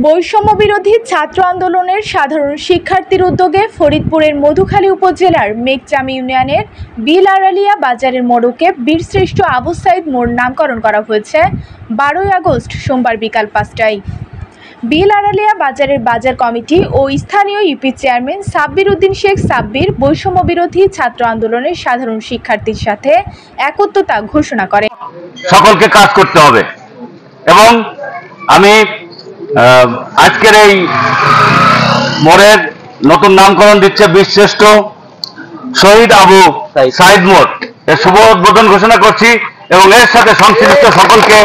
বৈষম্য বিরোধী ছাত্র আন্দোলনের সাধারণ শিক্ষার্থীর উদ্যোগে ফরিদপুরের মধুখালী উপজেলার মেঘচাম ইউনিয়নের বিল আড়ালিয়া বাজারের মোড়কে বীরশ্রেষ্ঠ আবু সাইদ মোড় নামকরণ করা হয়েছে 12 আগস্ট সোমবার বিকাল 5টায়। বিল আড়ালিয়া বাজারের বাজার কমিটি ও স্থানীয় ইউপি চেয়ারম্যান সাব্বির উদ্দিন শেখ সাব্বির বৈষম্য বিরোধী ছাত্র আন্দোলনের সাধারণ শিক্ষার্থীর সাথে একত্রতা ঘোষণা করে। সকলকে কাজ করতে হবে এবং আমি আজকের এই মোড়ের নতুন নামকরণ দিচ্ছে বীরশ্রেষ্ঠ শহীদ আবু সাইদ মোড় এর শুভ উদ্বোধন ঘোষণা করছি এবং এর সাথে সংশ্লিষ্ট সকলকে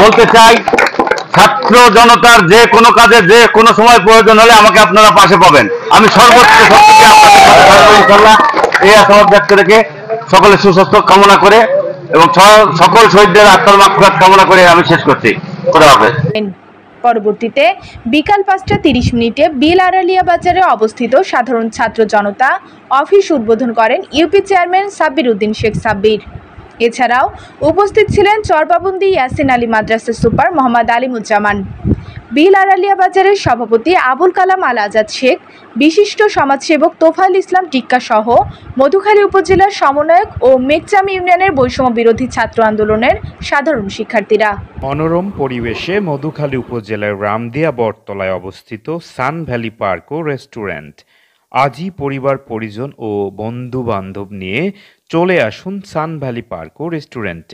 বলতে চাই, ছাত্র জনতার যে কোনো কাজে যে কোনো সময় প্রয়োজন হলে আমাকে আপনারা পাশে পাবেন। আমি সর্বোচ্চ শক্তিকে আপনাদের সাথে থাকবো ইনশাআল্লাহ। এই আশাবাদ ব্যক্ত রেখে সকলের সুস্বাস্থ্য কামনা করে এবং সকল শহীদদের আত্মার মাগফিরাত কামনা করে আমি শেষ করছি। খোদা হাফেজ। পরবর্তীতে বিকাল 5টা 30 বিল আড়ালিয়া বাজারে অবস্থিত সাধারণ ছাত্র জনতা অফিস উদ্বোধন করেন ইউপি চেয়ারম্যান সাব্বির উদ্দিন শেখ সাব্বির। এছাড়াও উপস্থিত ছিলেন চরপাবন্দি ইয়াসিন আলী মাদ্রাসা সুপার মোহাম্মদ আলিমুজ্জামান, বিল আড়ালিয়া বাজারের সভাপতি আবুল কালাম আল আজাদ শেখ, বিশিষ্ট সমাজসেবক তোফাল ইসলাম টিক্কা সহ মধুখালী উপজেলার সমন্বয়ক ও মেঘচাম ইউনিয়নের বৈষম্য বিরোধী ছাত্র আন্দোলনের সাধারণ শিক্ষার্থীরা। মনোরম পরিবেশে মধুখালী উপজেলার রামদিয়া বটতলায় অবস্থিত সান ভ্যালি পার্ক ও রেস্টুরেন্ট। আজই পরিবার পরিজন ও বন্ধু বান্ধব নিয়ে চলে আসুন সান ভ্যালি পার্ক ও রেস্টুরেন্টে।